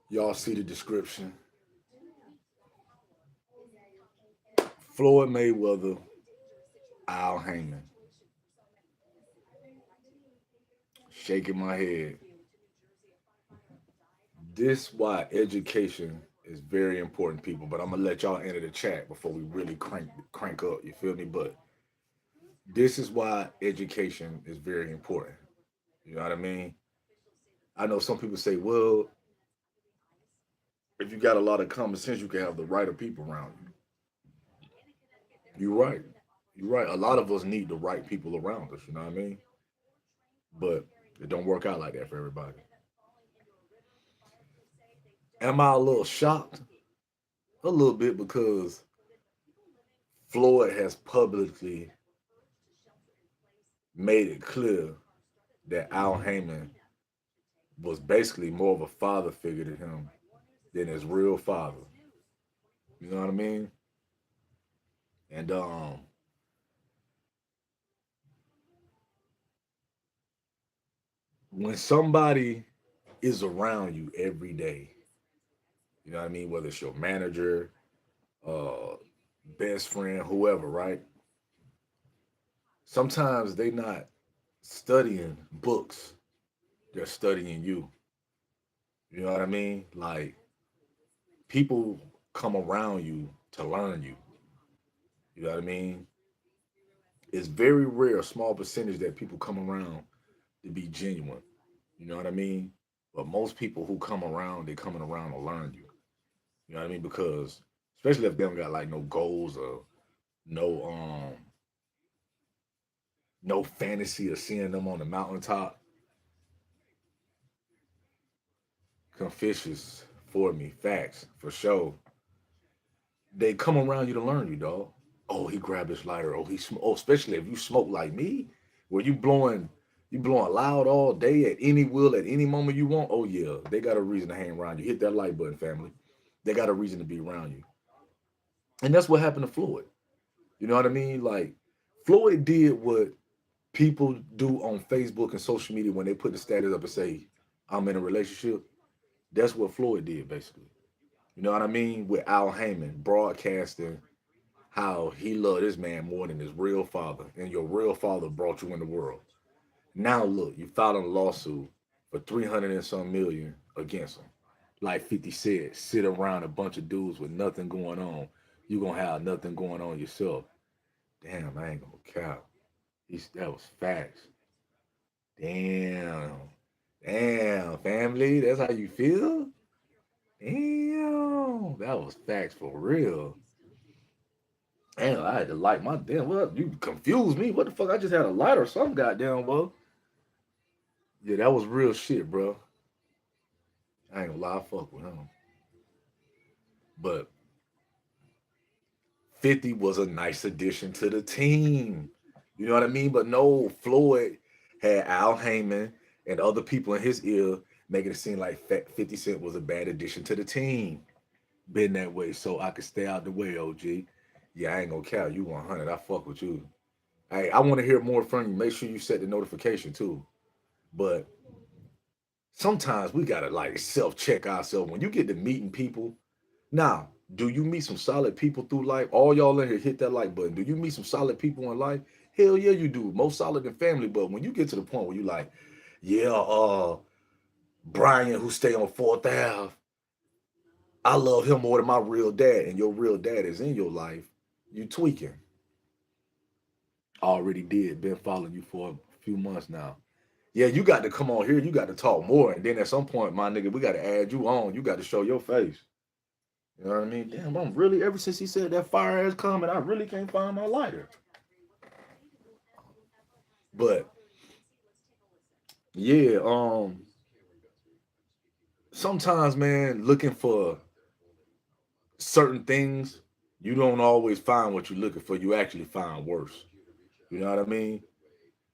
Y'all see the description. Floyd Mayweather, Al Heyman. Shaking my head. This why education is very important, people. But I'm gonna let y'all enter the chat before we really crank up. You feel me? But this is why education is very important. You know what I mean? I know some people say, well, if you got a lot of common sense, you can have the right of people around you. You're right. You're right. A lot of us need the right people around us. You know what I mean? But it don't work out like that for everybody. Am I a little shocked? A little bit because Floyd has publicly made it clear that Al Heyman was basically more of a father figure to him than his real father. You know what I mean? And when somebody is around you every day, you know what I mean? Whether it's your manager, uh, best friend, whoever, right? Sometimes they not studying books, they're studying you. You know what I mean? Like people come around you to learn you. You know what I mean? It's very rare, a small percentage that people come around to be genuine. You know what I mean? But most people who come around, they coming around to learn you. You know what I mean? Because especially if they don't got like no goals or no no fantasy of seeing them on the mountaintop. Confucius for me, facts for sure. They come around you to learn you, dog. Oh, he grabbed his lighter. Oh, oh, especially if you smoke like me, where you blowing loud all day at any will at any moment you want. Oh yeah, they got a reason to hang around you. Hit that like button, family. They got a reason to be around you, and that's what happened to Floyd. You know what I mean? Like Floyd did what people do on Facebook and social media when they put the status up and say, "I'm in a relationship." That's what Floyd did basically. You know what I mean? With Al Heyman broadcasting how he loved this man more than his real father, and your real father brought you in the world. Now look, you filed a lawsuit for 300 and some million against him. Like 50 said, sit around a bunch of dudes with nothing going on. You gonna have nothing going on yourself. Damn, I ain't gonna count. That was facts. Damn. Damn, family. That's how you feel? Damn. That was facts for real. Damn, I had to light my damn. What? You confused me. What the fuck? I just had a light or something, goddamn, bro. Yeah, that was real shit, bro. I ain't gonna lie, I fuck with him. But 50 was a nice addition to the team. You know what I mean? But no, Floyd had Al Heyman and other people in his ear making it seem like 50 Cent was a bad addition to the team. Been that way, so I could stay out the way, OG. Yeah, I ain't gonna count. You 100. I fuck with you. Hey, I want to hear more from you. Make sure you set the notification too. But sometimes we gotta like self check ourselves. When you get to meeting people, now, do you meet some solid people through life? All y'all in here hit that like button. Do you meet some solid people in life? Hell yeah, you do. Most solid than family. But when you get to the point where you like, yeah, Brian who stay on Fourth Ave, I love him more than my real dad, and your real dad is in your life, you tweaking. Already did. Been following you for a few months now. Yeah, you got to come on here. You got to talk more. And then at some point, my nigga, we got to add you on. You got to show your face. You know what I mean? Damn, I'm really, ever since he said that fire ass comment, I really can't find my lighter. But yeah, sometimes, man, looking for certain things, you don't always find what you're looking for. You actually find worse. You know what I mean?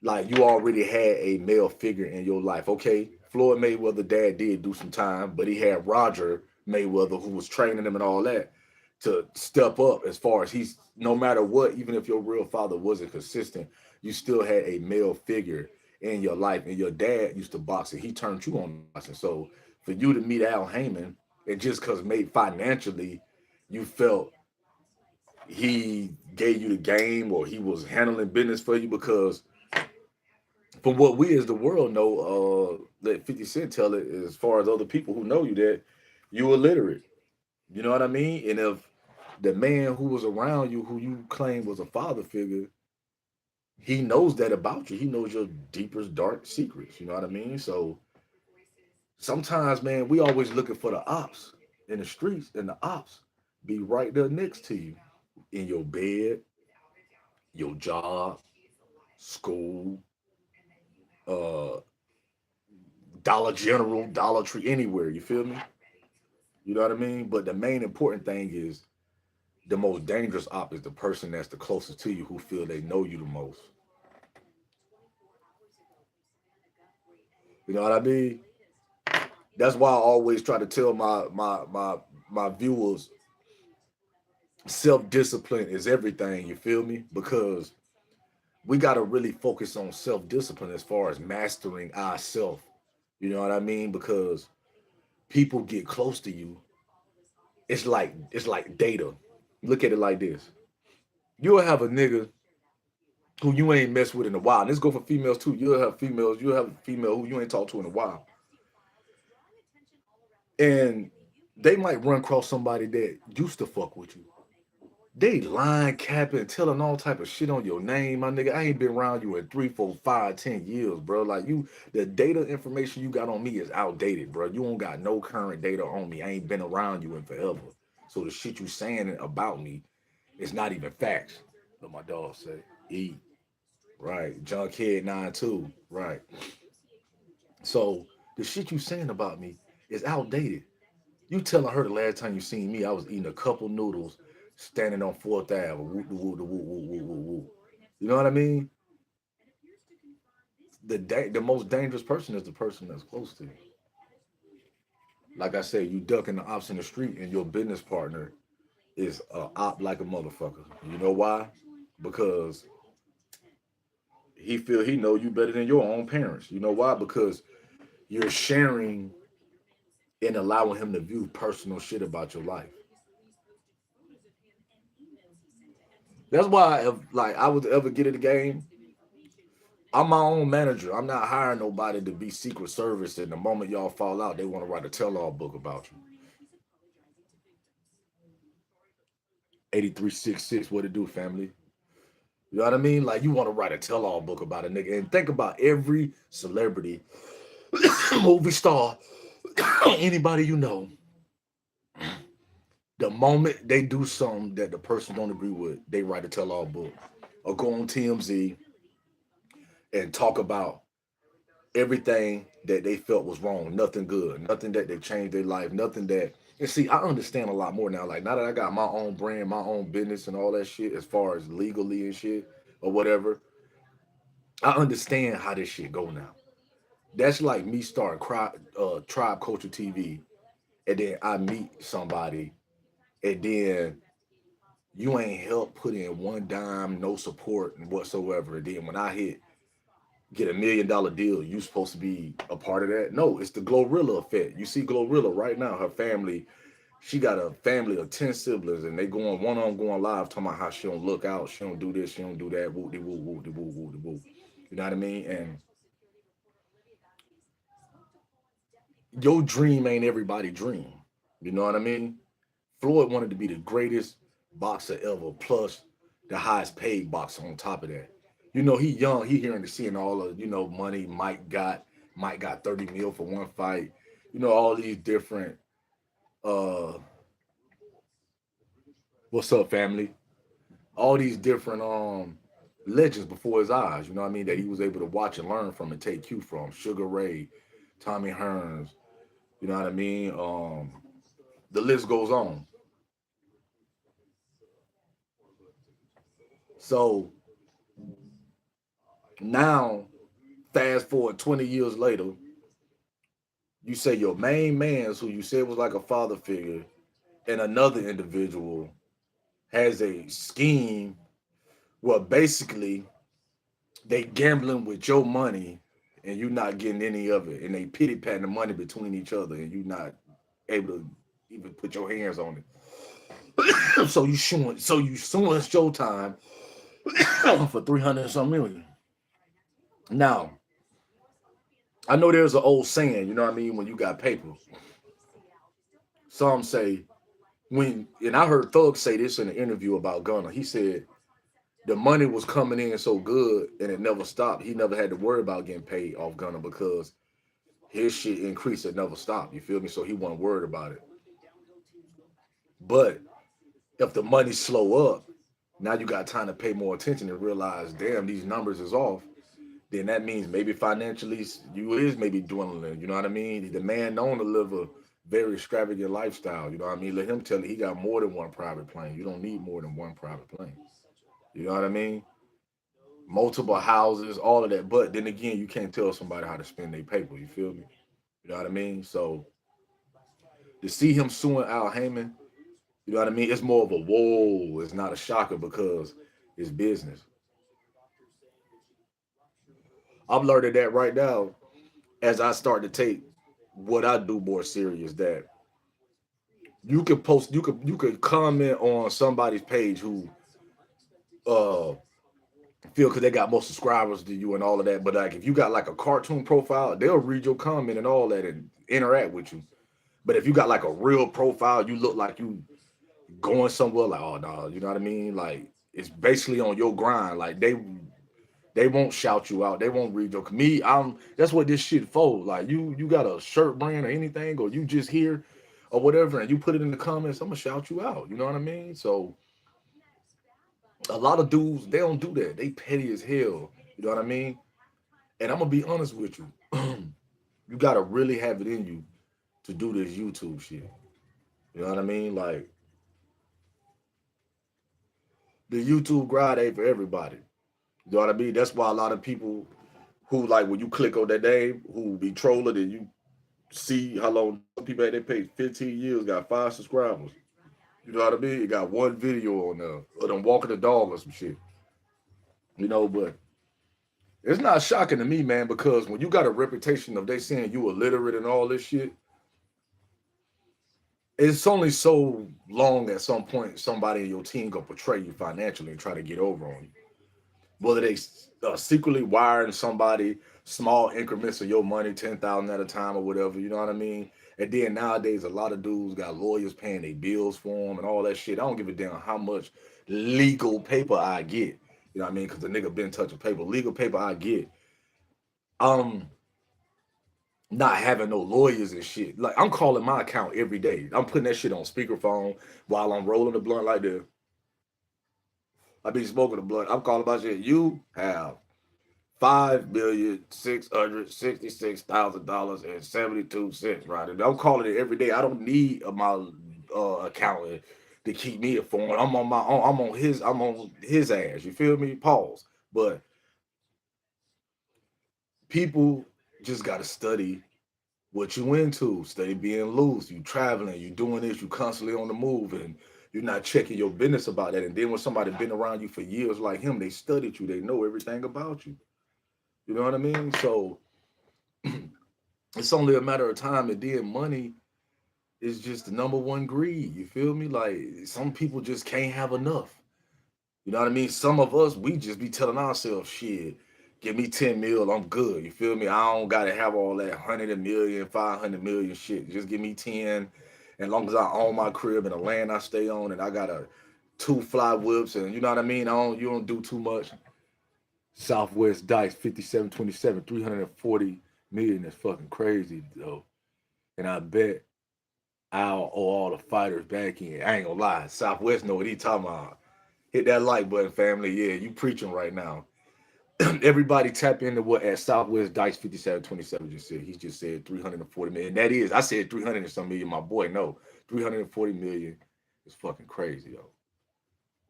Like you already had a male figure in your life. Okay, Floyd Mayweather dad did do some time, but he had Roger Mayweather who was training him and all that to step up as far as he's no matter what, even if your real father wasn't consistent, you still had a male figure in your life, and your dad used to box and he turned you on to boxing. So for you to meet Al Heyman, and just because made financially you felt he gave you the game or he was handling business for you, because from what we as the world know, let 50 Cent tell it, as far as other people who know you, that you illiterate. You know what I mean? And if the man who was around you, who you claim was a father figure, he knows that about you. He knows your deepest dark secrets. You know what I mean? So sometimes, man, we always looking for the ops in the streets, and the ops be right there next to you in your bed, your job, school, uh, Dollar General, Dollar Tree, anywhere. You feel me? You know what I mean? But the main important thing is the most dangerous op is the person that's the closest to you, who feel they know you the most. You know what I mean? That's why I always try to tell my viewers, self discipline is everything. You feel me? Because we got to really focus on self discipline as far as mastering ourself. You know what I mean? Because people get close to you. It's like data. Look at it like this: you'll have a nigga who you ain't messed with in a while. And this go for females too. You'll have a female who you ain't talked to in a while, and they might run across somebody that used to fuck with you. They lying, capping, telling all type of shit on your name, my nigga. I ain't been around you in 3, 4, 5, 10 years, bro. Like, the data information you got on me is outdated, bro. You don't got no current data on me. I ain't been around you in forever. So the shit you saying about me is not even facts. What my dog say. E. Right. Junkhead 92. Right. So the shit you saying about me is outdated. You telling her the last time you seen me, I was eating a couple noodles, standing on Fourth Ave. Woo, woo, woo, woo, woo, woo, woo. You know what I mean? The most dangerous person is the person that's close to you. Like I said, you ducking the ops in the street, and your business partner is a op like a motherfucker. You know why? Because he feel he know you better than your own parents. You know why? Because you're sharing and allowing him to view personal shit about your life. That's why if like I would ever get in the game, I'm my own manager. I'm not hiring nobody to be Secret Service. And the moment y'all fall out, they want to write a tell-all book about you. 8366, what it do, family? You know what I mean? Like, you want to write a tell-all book about a nigga. And think about every celebrity, movie star, anybody you know. The moment they do something that the person don't agree with, they write a tell-all book. Or go on TMZ and talk about everything that they felt was wrong, nothing good, nothing that they changed their life, nothing that. And see, I understand a lot more now. Like, now that I got my own brand, my own business, and all that shit, as far as legally and shit or whatever, I understand how this shit go now. That's like me starting Tribe Culture TV, and then I meet somebody, and then you ain't helped put in one dime, no support whatsoever. And then when I get $1 million deal, you supposed to be a part of that. No, it's the Glorilla effect. You see Glorilla right now, her family, she got a family of 10 siblings, and they going one on going live talking about how she don't look out, she don't do this, she don't do that, woo de woo, woo de woo, woo de woo. You know what I mean? And your dream ain't everybody's dream. You know what I mean? Floyd wanted to be the greatest boxer ever, plus the highest paid boxer on top of that. You know, he young, he hearing the seeing all of, money Mike got 30 mil for one fight. You know, all these different uh what's up, family? All these different legends before his eyes, you know what I mean, that he was able to watch and learn from and take cue from. Sugar Ray, Tommy Hearns, you know what I mean? The list goes on. So now, fast forward 20 years later, you say your main man, who you said was like a father figure, and another individual has a scheme where basically they gambling with your money and you not getting any of it, and they pity patting the money between each other, and you not able to even put your hands on it. So you suing Showtime for 300 and some million. Now, I know there's an old saying, you know what I mean, when you got paper. Some say and I heard Thug say this in an interview about Gunna. He said the money was coming in so good and it never stopped. He never had to worry about getting paid off Gunna because his shit increased, it never stopped. You feel me? So he wasn't worried about it. But if the money slow up, now you got time to pay more attention and realize, damn, these numbers is off. Then that means maybe financially you is maybe dwindling. You know what I mean? The man known to live a very extravagant lifestyle. You know what I mean? Let him tell you he got more than one private plane. You don't need more than one private plane. You know what I mean? Multiple houses, all of that. But then again, you can't tell somebody how to spend their paper. You feel me? You know what I mean? So to see him suing Al Heyman, you know what I mean? It's more of a whoa. It's not a shocker because it's business. I'm learning that right now as I start to take what I do more serious. That you could comment on somebody's page who uh feel because they got more subscribers than you and all of that. But like if you got like a cartoon profile, they'll read your comment and all that and interact with you. But if you got like a real profile, you look like you going somewhere like, oh no, you know what I mean? Like it's basically on your grind. Like they won't shout you out. They won't read your me. I'm That's what this shit for. Like you got a shirt brand or anything, or you just here or whatever, and you put it in the comments, I'm gonna shout you out. You know what I mean? So a lot of dudes they don't do that. They petty as hell. You know what I mean? And I'm gonna be honest with you. You gotta really have it in you to do this YouTube shit. You know what I mean? Like the YouTube grind ain't for everybody. You know what I mean? That's why a lot of people who like when you click on that name who be trolling and you see how long some people had they paid 15 years, got 5 subscribers. You know what I mean? You got one video on there of them walking the dog or some shit. You know, but it's not shocking to me, man, because when you got a reputation of they saying you illiterate and all this shit, it's only so long at some point somebody in your team gonna portray you financially and try to get over on you. Whether they secretly wiring somebody small increments of your money, 10,000 at a time or whatever, you know what I mean? And then nowadays, a lot of dudes got lawyers paying their bills for them and all that shit. I don't give a damn how much legal paper I get. You know what I mean? Because the nigga been touching paper. Legal paper I get. Um, Not having no lawyers and shit. Like I'm calling my account every day. I'm putting that shit on speakerphone while I'm rolling the blunt like this. I be smoking the blunt. I'm calling my shit. You have $5,666,000.72, right? And I'm calling it every day. I don't need my accountant to keep me informed. I'm on my own. I'm on his ass. You feel me? Pause. But people just gotta study what you into. Study being loose. You traveling. You doing this. You constantly on the move, and you're not checking your business about that. And then when somebody been around you for years like him, they studied you. They know everything about you. You know what I mean? So it's only a matter of time, and then money is just the number one greed. You feel me? Like some people just can't have enough. You know what I mean? Some of us, we just be telling ourselves, shit, give me 10 mil, I'm good. You feel me? I don't gotta have all that 100 million, 500 million shit. Just give me 10. As long as I own my crib and the land I stay on and I got a two fly whips and you know what I mean? You don't do too much. Southwest Dice 5727, 340 million is fucking crazy though. And I bet I'll owe all the fighters back in. I ain't gonna lie. Southwest know what he talking about. Hit that like button, family. Yeah, you preaching right now. Everybody tap into what at Southwest Dice 5727 just said. He just said 340 million. That is, I said 300 and some million. My boy, no. 340 million is fucking crazy, though.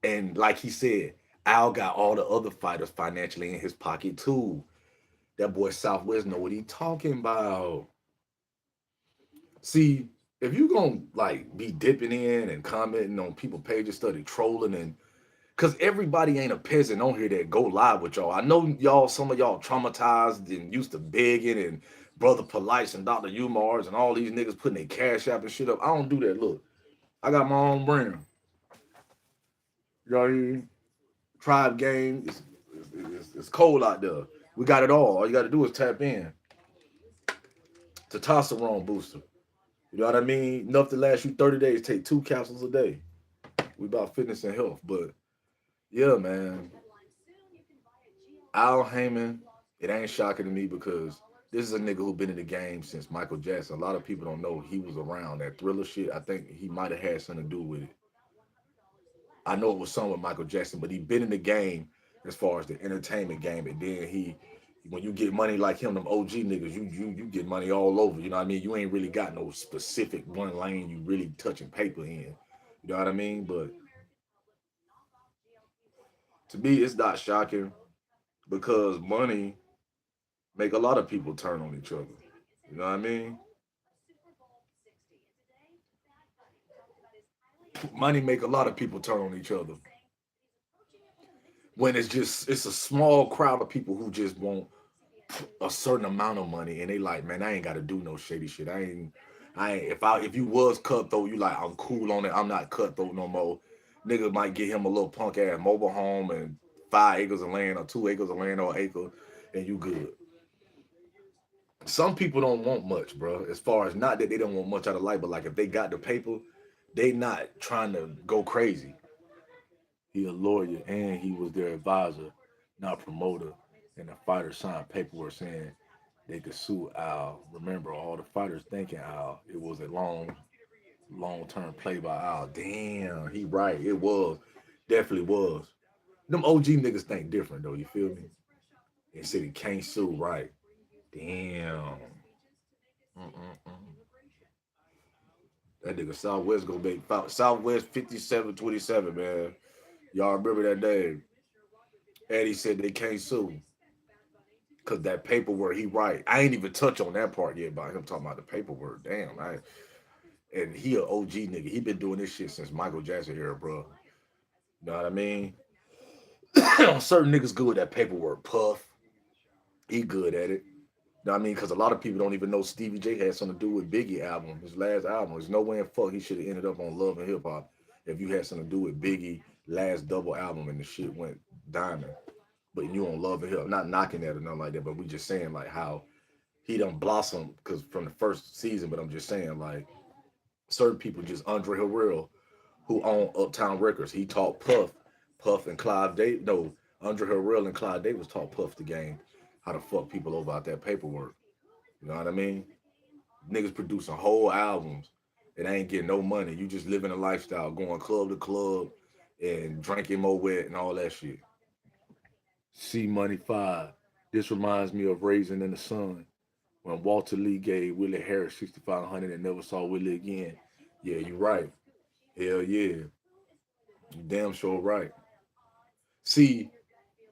And like he said, Al got all the other fighters financially in his pocket too. That boy Southwest know what he talking about. See, if you gonna like be dipping in and commenting on people pages, study trolling and Cause everybody ain't a peasant on here that go live with y'all. I know y'all, some of y'all traumatized and used to begging and Brother Polites and Dr. Umars and all these niggas putting their cash app and shit up. I don't do that. Look, I got my own brand. Y'all hear? Tribe game. It's cold out there. We got it all. All you got to do is tap in. Testosterone booster. You know what I mean? Enough to last you 30 days. Take 2 capsules a day. We about fitness and health. But yeah, man. Al Heyman, it ain't shocking to me because this is a nigga who been in the game since Michael Jackson. A lot of people don't know he was around that Thriller shit. I think he might have had something to do with it. I know it was something with Michael Jackson, but he been in the game as far as the entertainment game. And then when you get money like him, them OG niggas, you get money all over. You know what I mean? You ain't really got no specific one lane you really touching paper in. You know what I mean? But to me, it's not shocking because money make a lot of people turn on each other. You know what I mean? Money make a lot of people turn on each other. When it's a small crowd of people who just want a certain amount of money and they like, man, I ain't gotta do no shady shit. I ain't if you was cutthroat, you like I'm cool on it. I'm not cutthroat no more. Nigga might get him a little punk ass mobile home and 5 acres of land or 2 acres of land or an acre and you good. Some people don't want much, bro. As far as not that they don't want much out of life, but like if they got the paper, they not trying to go crazy. He a lawyer and he was their advisor, not promoter. And the fighter signed paperwork saying they could sue Al. Remember, all the fighters thinking Al. It was a long term play by Al. Damn, he right. It was. Definitely was. Them OG niggas think different though, you feel me? They said he can't sue, right. Damn. Mm-mm-mm. That nigga Southwest gonna make Southwest 57-27, man. Y'all remember that day? Eddie said they can't sue. Cause that paperwork he right. I ain't even touch on that part yet about him talking about the paperwork. Damn, and he a OG nigga. He been doing this shit since Michael Jackson era, bro. You know what I mean? Certain niggas good at paperwork. Puff, he good at it. You know what I mean? Because a lot of people don't even know Stevie J had something to do with Biggie album, his last album. There's no way in fuck he should have ended up on Love and Hip Hop if you had something to do with Biggie last double album and the shit went diamond. But you on Love and Hip, not knocking that or nothing like that, but we just saying like how he done blossomed because from the first season. But I'm just saying like certain people, just Andre Harrell, who owned Uptown Records, he taught Puff and Clive Davis. No, Andre Harrell and Clive Davis taught Puff the game how to fuck people over out that paperwork. You know what I mean? Niggas producing whole albums and ain't getting no money. You just living a lifestyle, going club to club and drinking more wet and all that shit. C Money 5. This reminds me of Raising in the Sun when Walter Lee gave Willie Harris 6,500 and never saw Willie again. Yeah, you right. Hell yeah. You damn sure right. See,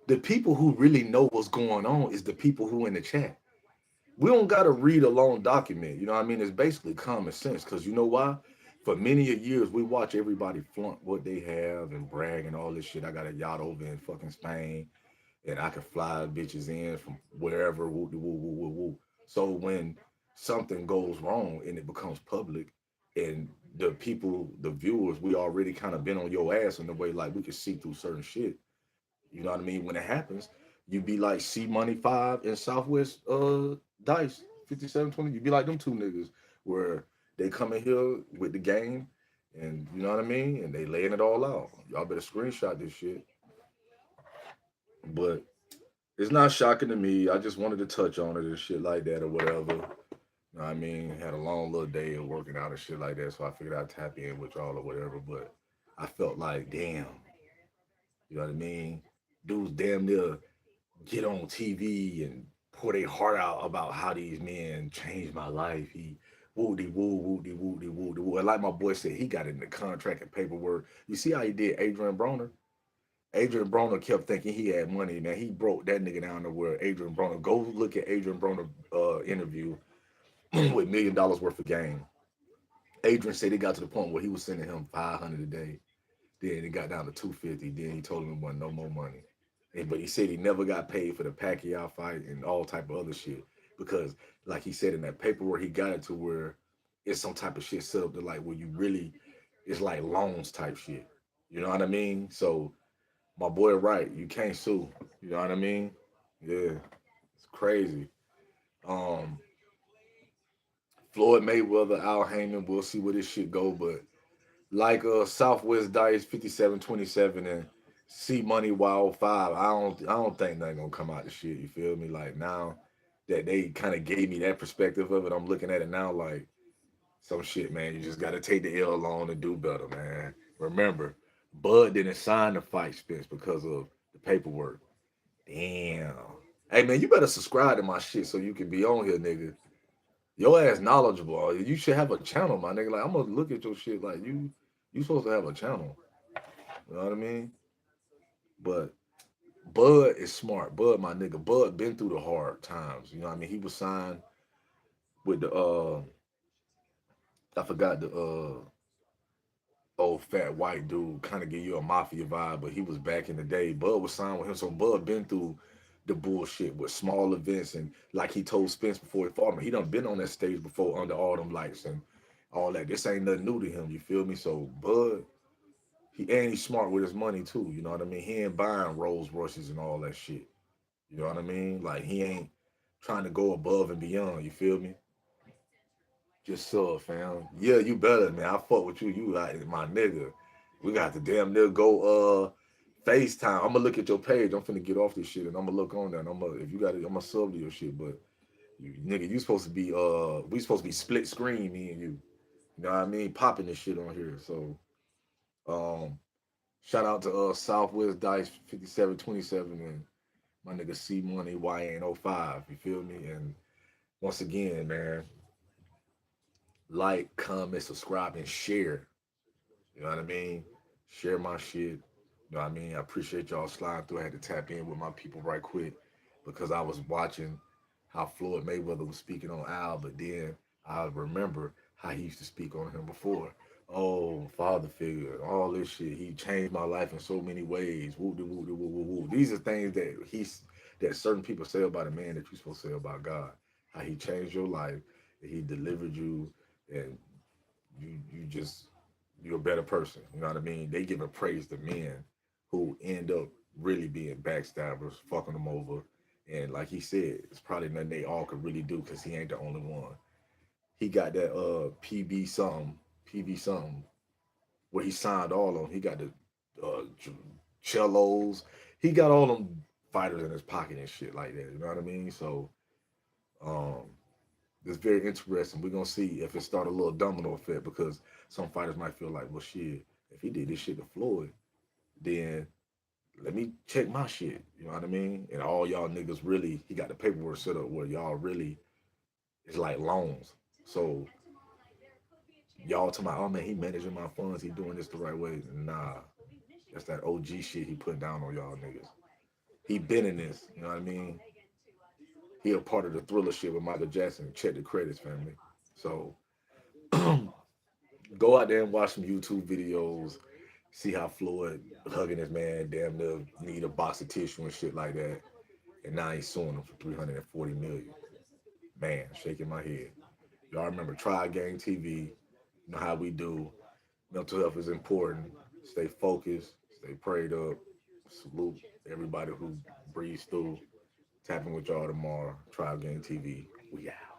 the people who really know what's going on is the people who in the chat. We don't gotta read a long document. You know what I mean? It's basically common sense. Cause you know why? For many a years, we watch everybody flaunt what they have and brag and all this shit. I got a yacht over in fucking Spain, and I can fly bitches in from wherever. Woo, woo, woo, woo, woo. So when something goes wrong and it becomes public, and the people, the viewers, we already kind of been on your ass in the way like we can see through certain shit. You know what I mean? When it happens, you be like C Money 5 and Southwest Dice 57-20. You be like them two niggas where they come in here with the game and you know what I mean? And they laying it all out. Y'all better screenshot this shit. But it's not shocking to me. I just wanted to touch on it and shit like that or whatever. You know what I mean? Had a long little day of working out and shit like that. So I figured I'd tap in with y'all or whatever. But I felt like, damn, you know what I mean? Dudes damn near get on TV and pour their heart out about how these men changed my life. He woody woo, woody woody woody woo. And like my boy said, he got in the contract and paperwork. You see how he did Adrian Broner? Adrian Broner kept thinking he had money. Man, he broke that nigga down to where Adrian Broner. Go look at Adrian Broner interview with $1 million worth of game. Adrian said he got to the point where he was sending him 500 a day. Then it got down to 250. Then he told him it wasn't no more money. But he said he never got paid for the Pacquiao fight and all type of other shit because, like he said in that paperwork, he got it to where it's some type of shit set up to like where you really, it's like loans type shit. You know what I mean? So my boy, right? You can't sue. You know what I mean? Yeah, it's crazy. Um, Floyd Mayweather, Al Heyman. We'll see where this shit go, but like Southwest Dice 5727 and C Money Wild 5. I don't think nothing gonna come out the shit. You feel me? Like now that they kind of gave me that perspective of it, I'm looking at it now like some shit, man. You just gotta take the L alone and do better, man. Remember, Bud didn't sign the fight, Spence, because of the paperwork. Damn. Hey man, you better subscribe to my shit so you can be on here, nigga. Your ass knowledgeable. You should have a channel, my nigga. Like I'm gonna look at your shit like you supposed to have a channel. You know what I mean? But Bud is smart. Bud, my nigga. Bud been through the hard times. You know what I mean? He was signed with the I forgot the old fat white dude, kind of give you a mafia vibe, but he was back in the day. Bud was signed with him. So Bud been through the bullshit with small events and like he told Spence before he fought me, he done been on that stage before under all them lights and all that. This ain't nothing new to him, you feel me? So Bud, he's smart with his money too. You know what I mean? He ain't buying Rolls Royces and all that shit. You know what I mean? Like he ain't trying to go above and beyond. You feel me? Just so, fam. Yeah, you better, man. I fuck with you. You like my nigga. We got to damn near go FaceTime. I'm gonna look at your page. I'm finna get off this shit and I'm gonna look on there. And I'm gonna if you got it, I'm gonna sub to your shit. But you nigga, you supposed to be we supposed to be split screen, me and you. You know what I mean? Popping this shit on here. So um shout out to Southwest Dice 5727 and my nigga C Money YN05. You feel me? And once again, man, like, comment, subscribe, and share. You know what I mean? Share my shit. You know what I mean? I appreciate y'all sliding through. I had to tap in with my people right quick because I was watching how Floyd Mayweather was speaking on Al, but then I remember how he used to speak on him before. Oh, father figure, all this shit. He changed my life in so many ways. Woo, woo, woo, woo, woo, woo. These are things that certain people say about a man that you're supposed to say about God. How he changed your life, that he delivered you, and you just you're a better person. You know what I mean? They giving praise to men who end up really being backstabbers, fucking them over. And like he said, it's probably nothing they all could really do because he ain't the only one. He got that PB something, where he signed all of them. He got the cellos. He got all them fighters in his pocket and shit like that. You know what I mean? So um it's very interesting. We're gonna see if it start a little domino effect because some fighters might feel like, well, shit, if he did this shit to Floyd, then let me check my shit. You know what I mean? And all y'all niggas really, he got the paperwork set up where y'all really it's like loans. So y'all talking about, oh man, he managing my funds, he doing this the right way. Nah, that's that OG shit he putting down on y'all niggas. He been in this. You know what I mean? He a part of the Thriller shit with Michael Jackson. Check the credits, family. So go out there and watch some YouTube videos. See how Floyd hugging his man, damn near need a box of tissue and shit like that. And now he's suing him for 340 million. Man, shaking my head. Y'all remember Try Gang TV. You know how we do. Mental health is important. Stay focused. Stay prayed up. Salute everybody who breathes through. Tapping with y'all tomorrow. Try Gang TV. We out.